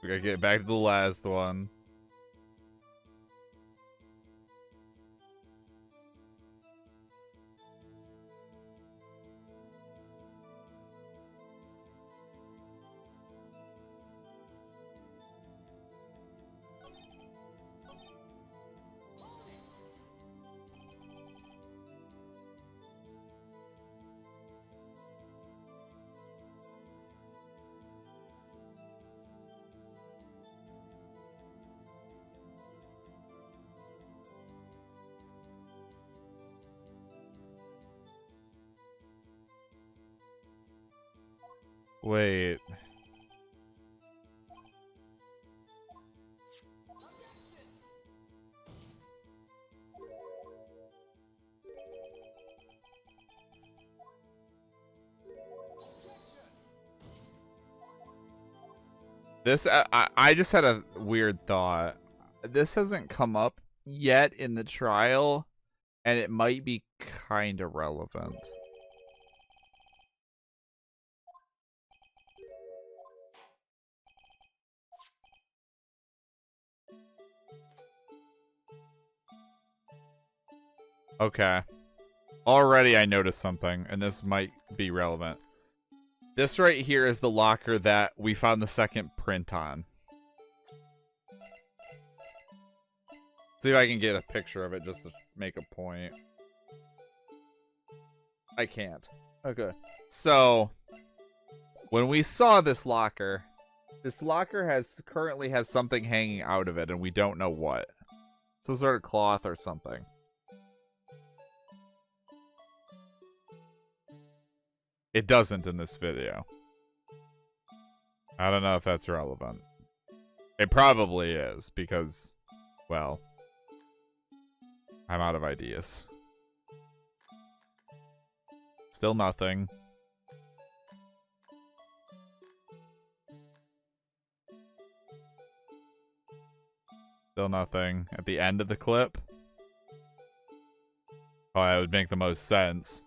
We gotta get back to the last one. Wait. This, I just had a weird thought. This hasn't come up yet in the trial, and it might be kind of relevant. Okay. Already I noticed something, and this might be relevant. This right here is the locker that we found the second print on. See if I can get a picture of it just to make a point. I can't. Okay. So, when we saw this locker currently has something hanging out of it, and we don't know what. Some sort of cloth or something. It doesn't in this video. I don't know if that's relevant. It probably is, because, well, I'm out of ideas. Still nothing. Still nothing. At the end of the clip? Oh, that would make the most sense.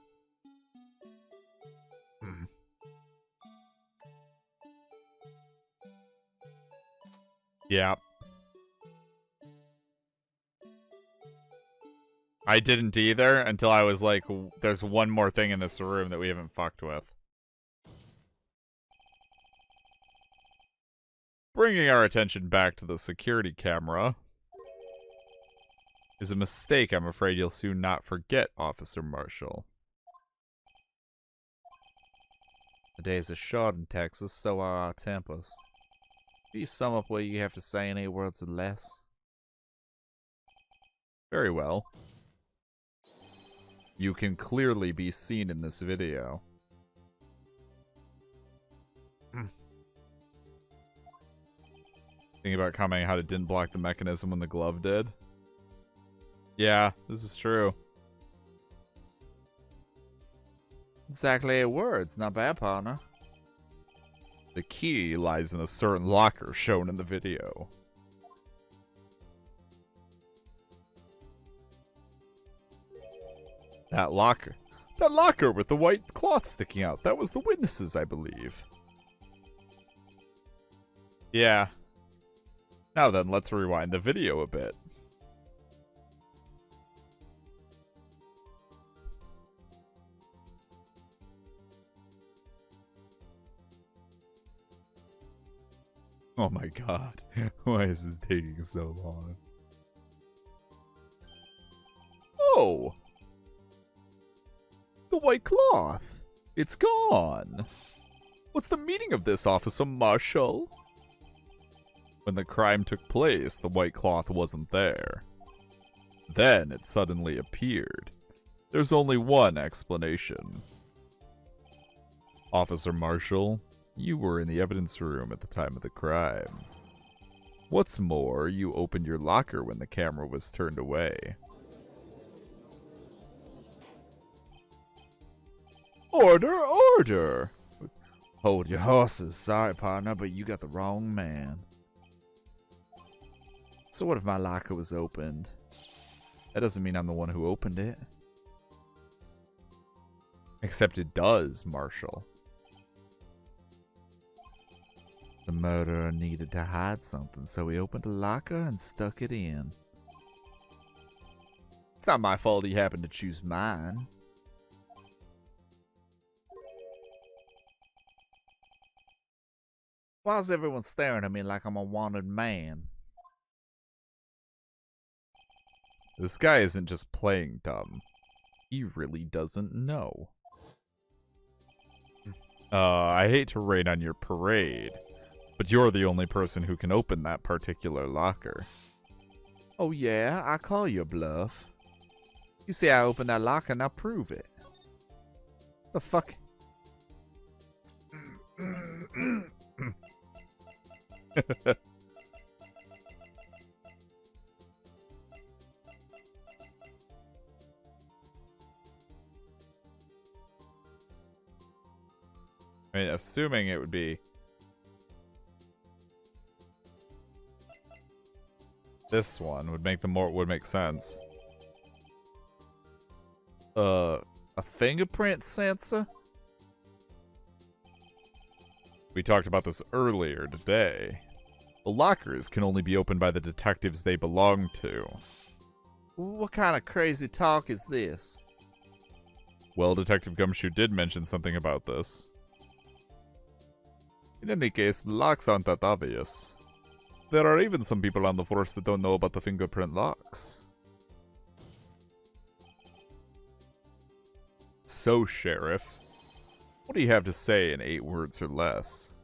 Yeah. I didn't either until I was like, there's one more thing in this room that we haven't fucked with. Bringing our attention back to the security camera is a mistake I'm afraid you'll soon not forget, Officer Marshall. The days are short in Texas, so are our tempers. Can you sum up what you have to say in 8 words or less? Very well. You can clearly be seen in this video. Thinking about commenting how it didn't block the mechanism when the glove did. Yeah, this is true. Exactly 8 words, not bad, partner. The key lies in a certain locker shown in the video. That locker with the white cloth sticking out. That was the witnesses, I believe. Yeah. Now then, let's rewind the video a bit. Oh my god. Why is this taking so long? Oh! The white cloth! It's gone! What's the meaning of this, Officer Marshall? When the crime took place, the white cloth wasn't there. Then it suddenly appeared. There's only one explanation. Officer Marshall, you were in the evidence room at the time of the crime. What's more, you opened your locker when the camera was turned away. Order, order! Hold your horses. Sorry, partner, but you got the wrong man. So what if my locker was opened? That doesn't mean I'm the one who opened it. Except it does, Marshall. The murderer needed to hide something, so he opened a locker and stuck it in. It's not my fault he happened to choose mine. Why is everyone staring at me like I'm a wanted man? This guy isn't just playing dumb. He really doesn't know. I hate to rain on your parade, but you're the only person who can open that particular locker. Oh yeah, I call your bluff. You say I opened that locker, now prove it. The fuck? I mean, assuming it would be this one would make sense. A fingerprint sensor? We talked about this earlier today. The lockers can only be opened by the detectives they belong to. What kind of crazy talk is this? Well, Detective Gumshoe did mention something about this. In any case, the locks aren't that obvious. There are even some people on the force that don't know about the fingerprint locks. So, Sheriff, what do you have to say in 8 words or less?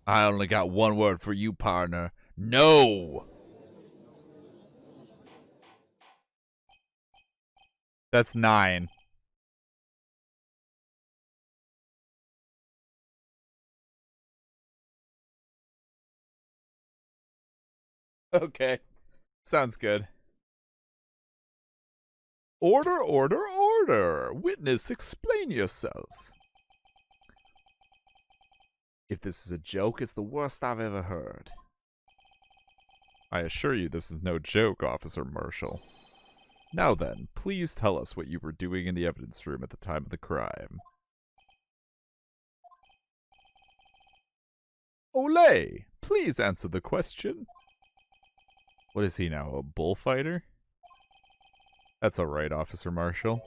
I only got 1 word for you, partner. No! That's 9. Okay. Sounds good. Order, order, order! Witness, explain yourself. If this is a joke, it's the worst I've ever heard. I assure you this is no joke, Officer Marshall. Now then, please tell us what you were doing in the evidence room at the time of the crime. Olay! Please answer the question. What is he now, a bullfighter? That's alright, Officer Marshall.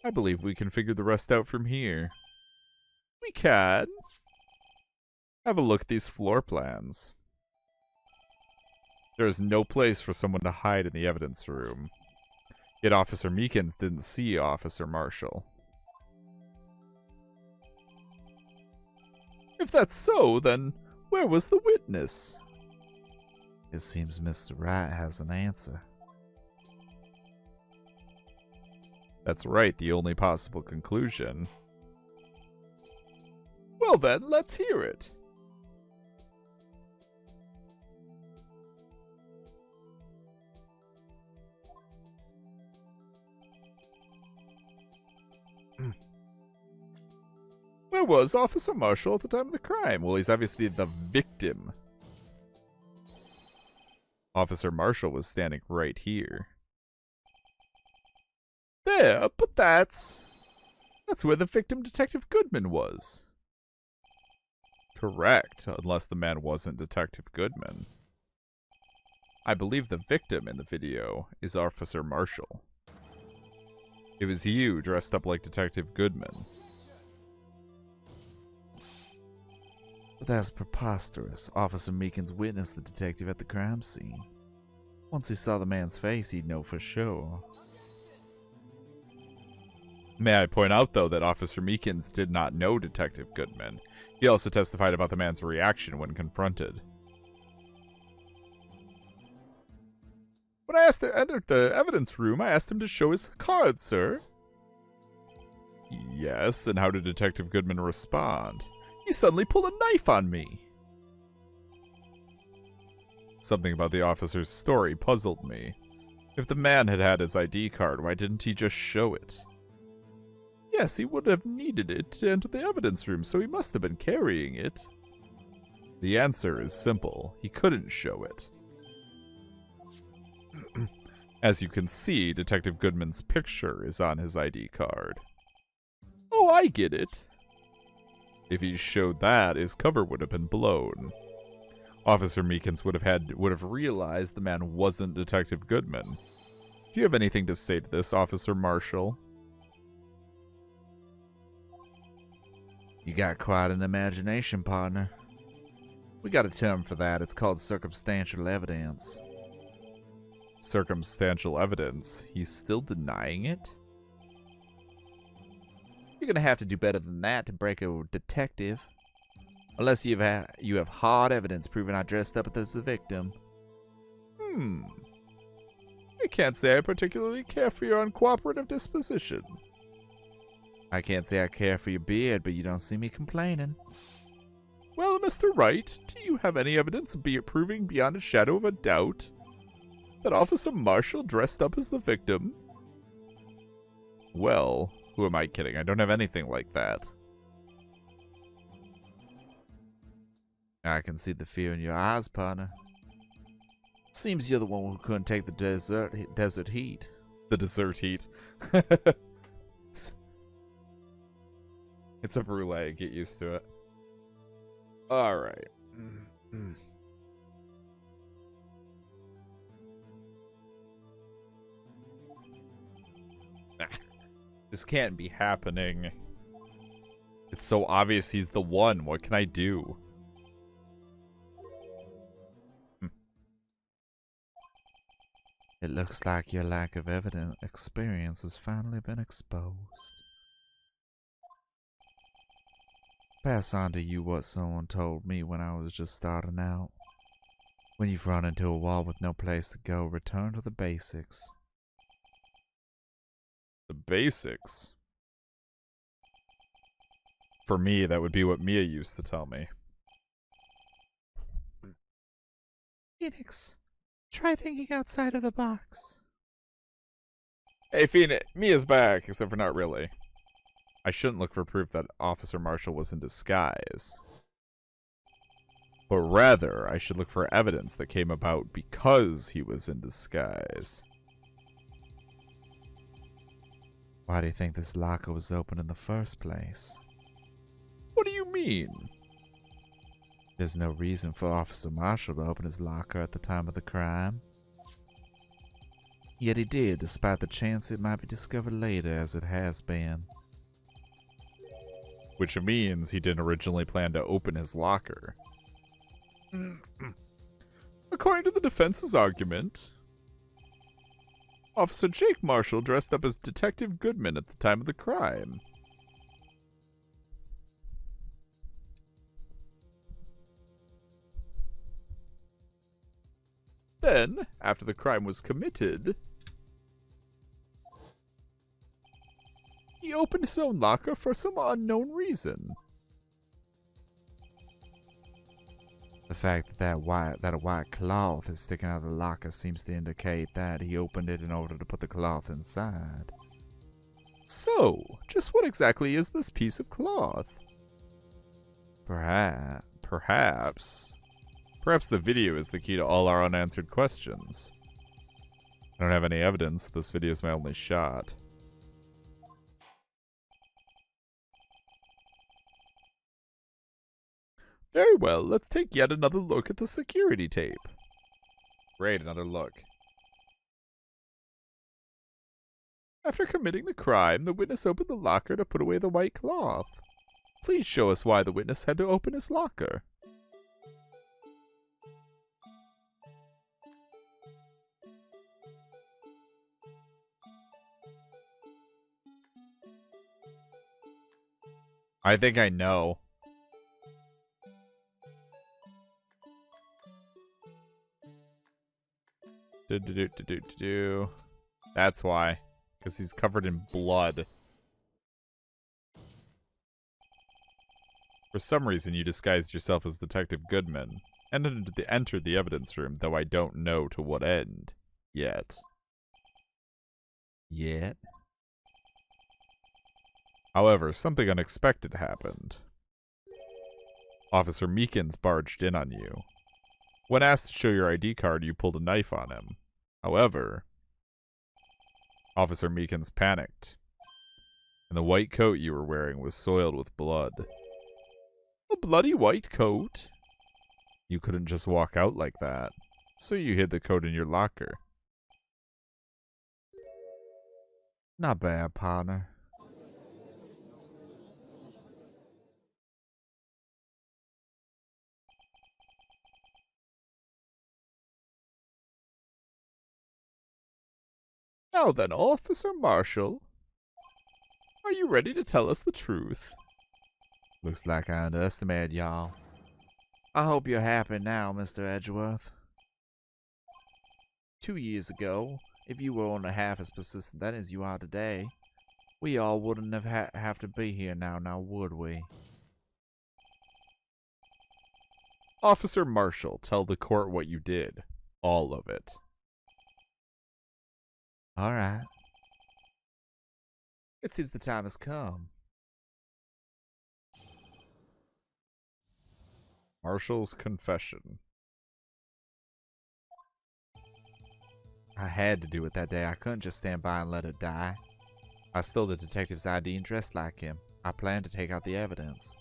I believe we can figure the rest out from here. We can. Have a look at these floor plans. There is no place for someone to hide in the evidence room. Yet Officer Meekins didn't see Officer Marshall. If that's so, then where was the witness? It seems Mr. Wright has an answer. That's right, the only possible conclusion. Well then, let's hear it. Where was Officer Marshall at the time of the crime? Well, he's obviously the victim. Officer Marshall was standing right here. There, but that's where the victim, Detective Goodman, was. Correct, unless the man wasn't Detective Goodman. I believe the victim in the video is Officer Marshall. It was you dressed up like Detective Goodman. But that's preposterous. Officer Meekins witnessed the detective at the crime scene. Once he saw the man's face, he'd know for sure. May I point out, though, that Officer Meekins did not know Detective Goodman. He also testified about the man's reaction when confronted. When I entered the evidence room, I asked him to show his card, sir. Yes, and how did Detective Goodman respond? He suddenly pulled a knife on me. Something about the officer's story puzzled me. If the man had had his ID card, why didn't he just show it? Yes, he would have needed it to enter the evidence room, so he must have been carrying it. The answer is simple. He couldn't show it. As you can see, Detective Goodman's picture is on his ID card. Oh, I get it. If he showed that, his cover would have been blown. Officer Meekins would have realized the man wasn't Detective Goodman. Do you have anything to say to this, Officer Marshall? You got quite an imagination, partner. We got a term for that. It's called circumstantial evidence. Circumstantial evidence? He's still denying it? You're gonna have to do better than that to break a detective. Unless you have hard evidence proving I dressed up as the victim. I can't say I particularly care for your uncooperative disposition. I can't say I care for your beard, but you don't see me complaining. Well, Mr. Wright, do you have any evidence proving beyond a shadow of a doubt that Officer Marshall dressed up as the victim? Well, who am I kidding? I don't have anything like that. I can see the fear in your eyes, partner. Seems you're the one who couldn't take the desert heat. The dessert heat. It's a brulee. Get used to it. All right. This can't be happening. It's so obvious he's the one. What can I do? It looks like your lack of evident experience has finally been exposed. Pass on to you what someone told me when I was just starting out. When you've run into a wall with no place to go, return to the basics. The basics? For me, that would be what Mia used to tell me. Phoenix, try thinking outside of the box. Hey, Phoenix, Mia's back, except for not really. I shouldn't look for proof that Officer Marshall was in disguise. But rather, I should look for evidence that came about because he was in disguise. Why do you think this locker was open in the first place? What do you mean? There's no reason for Officer Marshall to open his locker at the time of the crime. Yet he did, despite the chance it might be discovered later, as it has been. Which means he didn't originally plan to open his locker. According to the defense's argument, Officer Jake Marshall dressed up as Detective Goodman at the time of the crime. Then, after the crime was committed, he opened his own locker for some unknown reason. The fact that a white cloth is sticking out of the locker seems to indicate that he opened it in order to put the cloth inside. So, just what exactly is this piece of cloth? Perhaps the video is the key to all our unanswered questions. I don't have any evidence. This video is my only shot. Very well, let's take yet another look at the security tape. Great, another look. After committing the crime, the witness opened the locker to put away the white cloth. Please show us why the witness had to open his locker. I think I know. That's why. Because he's covered in blood. For some reason, you disguised yourself as Detective Goodman and entered the evidence room, though I don't know to what end. Yet. However, something unexpected happened. Officer Meekins barged in on you. When asked to show your ID card, you pulled a knife on him. However, Officer Meekins panicked, and the white coat you were wearing was soiled with blood. A bloody white coat? You couldn't just walk out like that, so you hid the coat in your locker. Not bad, partner. Now then, Officer Marshall, are you ready to tell us the truth? Looks like I underestimated y'all. I hope you're happy now, Mr. Edgeworth. 2 years ago, if you were only half as persistent then as you are today, we all wouldn't have to be here now would we? Officer Marshall, tell the court what you did. All of it. All right. It seems the time has come. Marshall's confession. I had to do it that day. I couldn't just stand by and let it die. I stole the detective's ID and dressed like him. I planned to take out the evidence.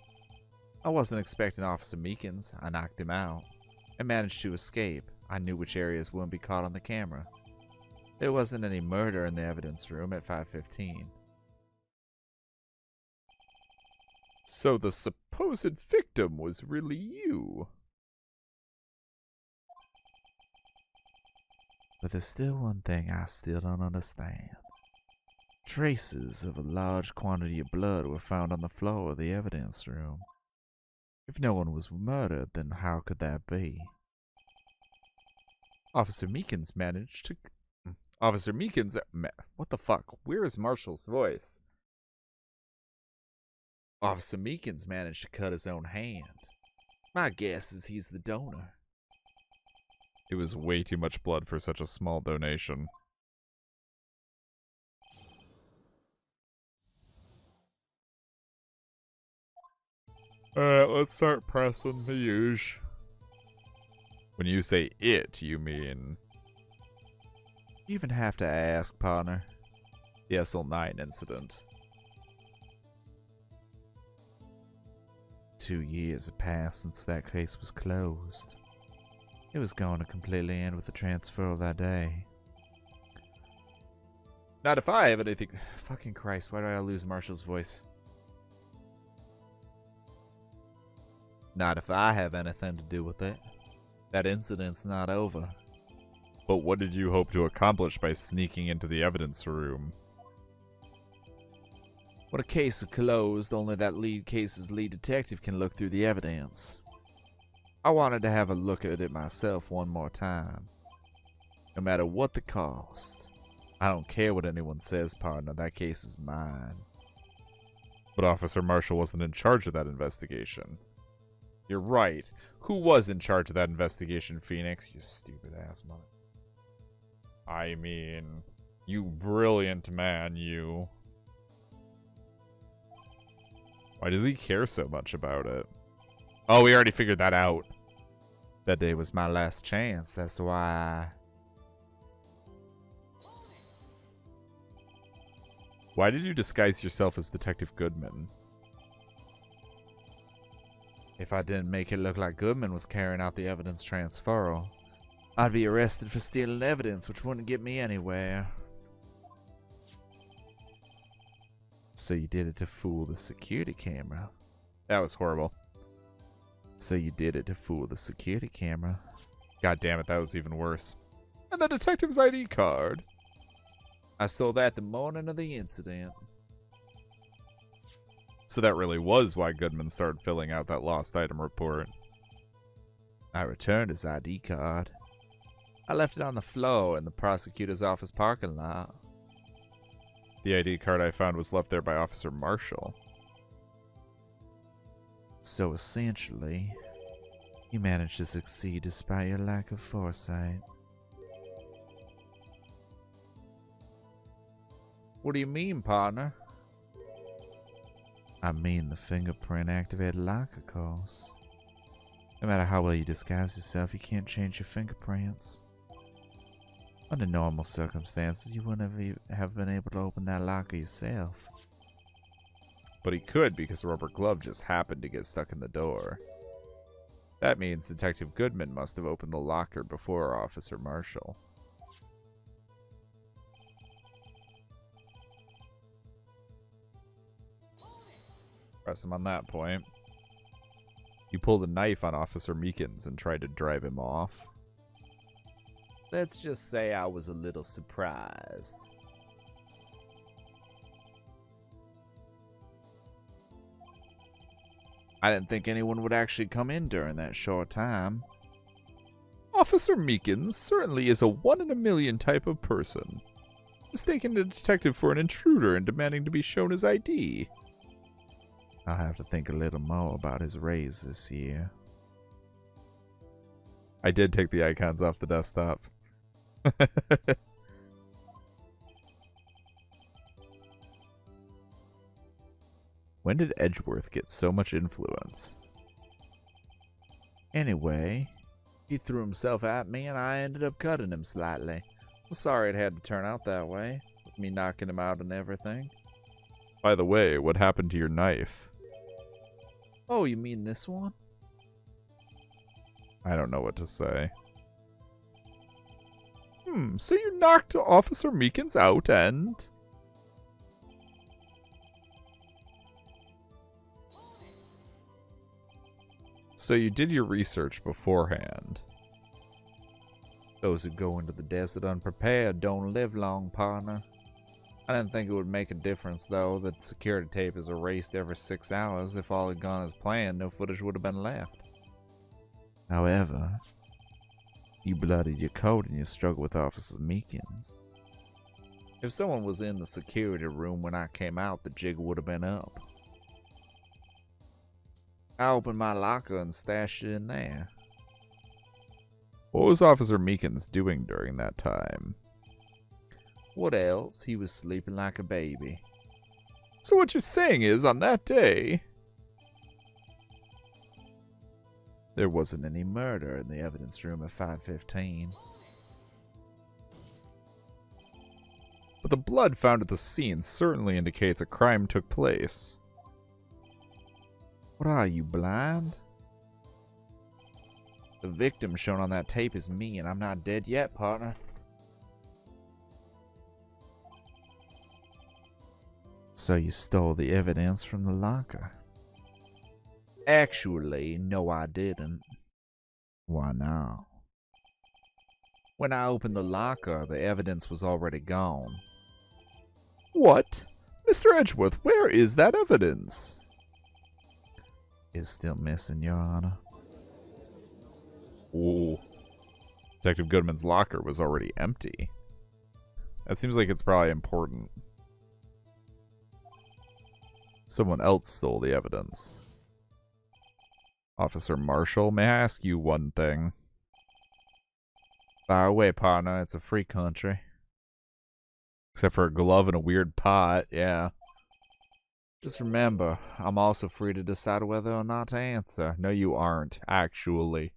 I wasn't expecting Officer Meekins. I knocked him out and managed to escape. I knew which areas wouldn't be caught on the camera. There wasn't any murder in the evidence room at 5:15. So the supposed victim was really you. But there's still one thing I still don't understand. Traces of a large quantity of blood were found on the floor of the evidence room. If no one was murdered, then how could that be? Officer Meekins managed to... Officer Meekins... What the fuck? Where is Marshall's voice? Officer Meekins managed to cut his own hand. My guess is he's the donor. It was way too much blood for such a small donation. Alright, let's start pressing the huge. When you say it, you mean... You even have to ask, partner. The SL9 incident. 2 years have passed since that case was closed. It was going to completely end with the transfer that day. Not if I have anything... Fucking Christ, why did I lose Marshall's voice? Not if I have anything to do with it. That incident's not over. But what did you hope to accomplish by sneaking into the evidence room? When a case is closed, only that case's lead detective can look through the evidence. I wanted to have a look at it myself one more time. No matter what the cost. I don't care what anyone says, partner, that case is mine. But Officer Marshall wasn't in charge of that investigation. You're right. Who was in charge of that investigation, Phoenix? You stupid ass mother. I mean, you brilliant man, you. Why does he care so much about it? Oh, we already figured that out. That day was my last chance, that's why Why did you disguise yourself as Detective Goodman? If I didn't make it look like Goodman was carrying out the evidence transferal, I'd be arrested for stealing evidence, which wouldn't get me anywhere. So you did it to fool the security camera? That was horrible. So you did it to fool the security camera? God damn it, that was even worse. And the detective's ID card. I stole that the morning of the incident. So that really was why Goodman started filling out that lost item report. I returned his ID card. I left it on the floor in the prosecutor's office parking lot. The ID card I found was left there by Officer Marshall. So essentially, you managed to succeed despite your lack of foresight. What do you mean, partner? I mean the fingerprint activated lock, of course. No matter how well you disguise yourself, you can't change your fingerprints. Under normal circumstances, you wouldn't have been able to open that locker yourself. But he could because the rubber glove just happened to get stuck in the door. That means Detective Goodman must have opened the locker before Officer Marshall. Press him on that point. You pulled a knife on Officer Meekins and tried to drive him off. Let's just say I was a little surprised. I didn't think anyone would actually come in during that short time. Officer Meekins certainly is a one-in-a-million type of person, mistaking a detective for an intruder and demanding to be shown his ID. I'll have to think a little more about his raise this year. I did take the icons off the desktop. When did Edgeworth get so much influence? Anyway, he threw himself at me and I ended up cutting him slightly. I'm sorry it had to turn out that way, with me knocking him out and everything. By the way, what happened to your knife? Oh, you mean this one? I don't know what to say. So you knocked Officer Meekins out and... So you did your research beforehand. Those who go into the desert unprepared don't live long, partner. I didn't think it would make a difference, though, that security tape is erased every 6 hours. If all had gone as planned, no footage would have been left. However, you bloodied your coat in your struggle with Officer Meekins. If someone was in the security room when I came out, the jig would have been up. I opened my locker and stashed it in there. What was Officer Meekins doing during that time? What else? He was sleeping like a baby. So what you're saying is, on that day... There wasn't any murder in the evidence room at 5:15. But the blood found at the scene certainly indicates a crime took place. What are you, blind? The victim shown on that tape is me, and I'm not dead yet, partner. So you stole the evidence from the locker? Actually, no I didn't. Why not? When I opened the locker, the evidence was already gone. What? Mr. Edgeworth, where is that evidence? It's still missing, Your Honor. Ooh. Detective Goodman's locker was already empty. That seems like it's probably important. Someone else stole the evidence. Officer Marshall, may I ask you one thing? Fire away, partner. It's a free country. Except for a glove and a weird pot, yeah. Just remember, I'm also free to decide whether or not to answer. No, you aren't, actually.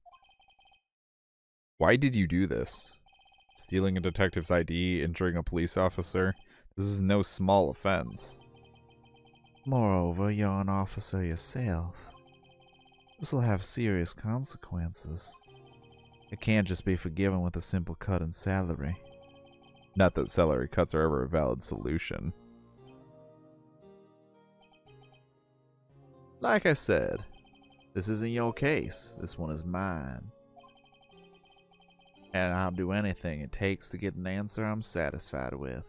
Why did you do this? Stealing a detective's ID, injuring a police officer? This is no small offense. Moreover, you're an officer yourself. This will have serious consequences. It can't just be forgiven with a simple cut in salary. Not that salary cuts are ever a valid solution. Like I said, this isn't your case. This one is mine. And I'll do anything it takes to get an answer I'm satisfied with.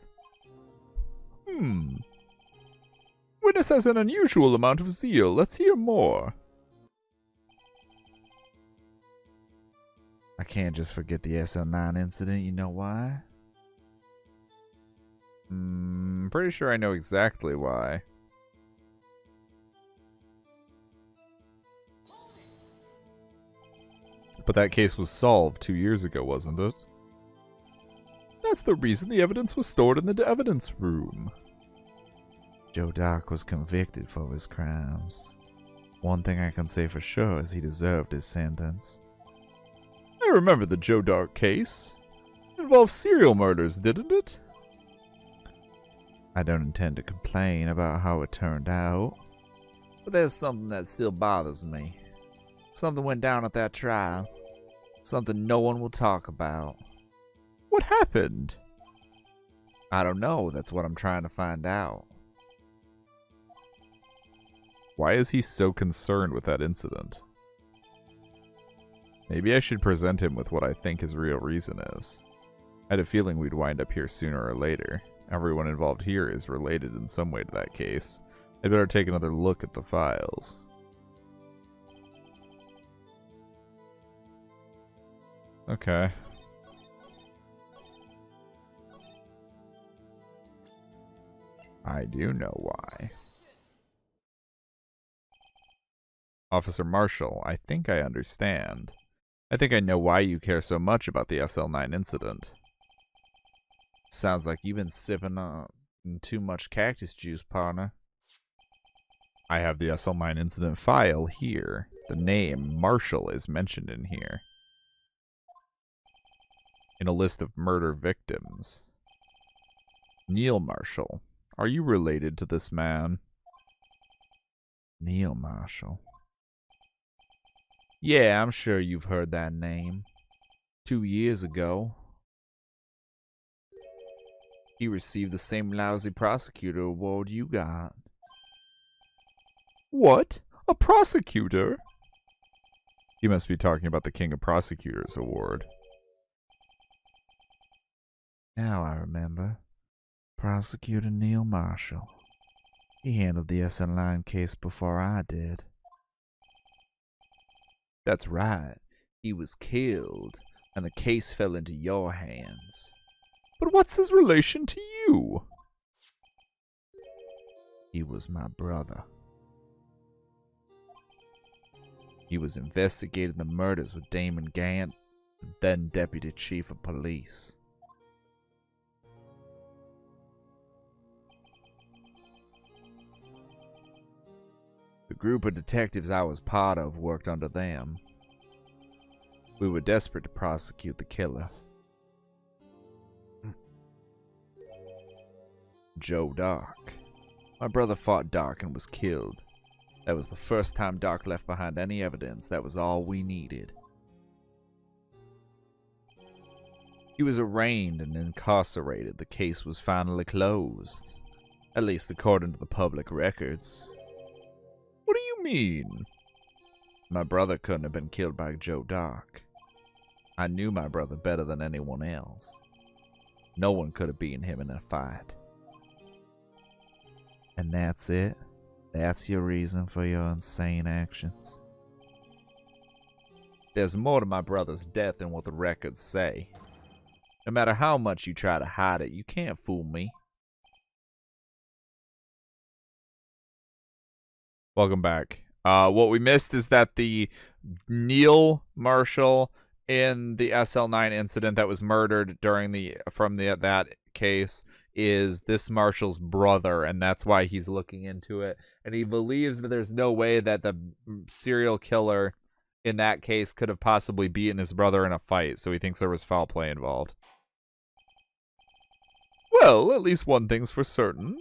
Witness has an unusual amount of zeal. Let's hear more. I can't just forget the SL9 incident, you know why? Pretty sure I know exactly why. But that case was solved 2 years ago, wasn't it? That's the reason the evidence was stored in the evidence room. Joe Dock was convicted for his crimes. One thing I can say for sure is he deserved his sentence. I remember the Joe Dock case. It involved serial murders, didn't it? I don't intend to complain about how it turned out, but there's something that still bothers me. Something went down at that trial. Something no one will talk about. What happened? I don't know. That's what I'm trying to find out. Why is he so concerned with that incident? Maybe I should present him with what I think his real reason is. I had a feeling we'd wind up here sooner or later. Everyone involved here is related in some way to that case. I'd better take another look at the files. Okay. I do know why. Officer Marshall, I think I understand. I think I know why you care so much about the SL9 incident. Sounds like you've been sipping on too much cactus juice, partner. I have the SL9 incident file here. The name Marshall is mentioned in here. In a list of murder victims. Neil Marshall. Are you related to this man? Neil Marshall. Yeah, I'm sure you've heard that name. 2 years ago, he received the same lousy prosecutor award you got. What? A prosecutor? He must be talking about the King of Prosecutors award. Now I remember. Prosecutor Neil Marshall. He handled the SL9 case before I did. That's right. He was killed, and the case fell into your hands. But what's his relation to you? He was my brother. He was investigating the murders with Damon Gant, then Deputy Chief of Police. The group of detectives I was part of worked under them. We were desperate to prosecute the killer. Joe Dark. My brother fought Dark and was killed. That was the first time Dark left behind any evidence. That was all we needed. He was arraigned and incarcerated. The case was finally closed. At least according to the public records. What do you mean? My brother couldn't have been killed by Joe Dark. I knew my brother better than anyone else. No one could have beaten him in a fight. And that's it? That's your reason for your insane actions? There's more to my brother's death than what the records say. No matter how much you try to hide it, you can't fool me. Welcome back. What we missed is that the Neil Marshall in the SL9 incident that was murdered during that case is this Marshall's brother, and that's why he's looking into it. And he believes that there's no way that the serial killer in that case could have possibly beaten his brother in a fight, so he thinks there was foul play involved. Well, at least one thing's for certain.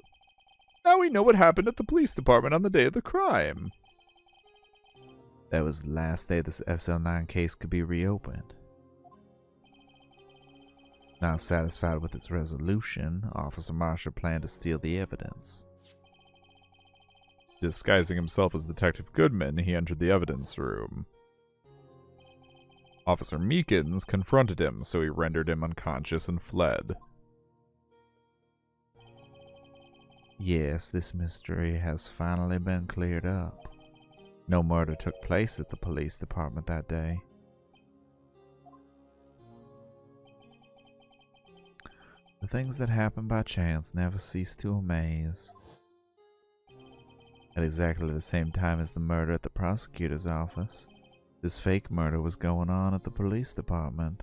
Now we know what happened at the police department on the day of the crime. That was the last day this SL9 case could be reopened. Not satisfied with its resolution, Officer Marshall planned to steal the evidence. Disguising himself as Detective Goodman, he entered the evidence room. Officer Meekins confronted him, so he rendered him unconscious and fled. Yes, this mystery has finally been cleared up. No murder took place at the police department that day. The things that happen by chance never cease to amaze. At exactly the same time as the murder at the prosecutor's office, this fake murder was going on at the police department.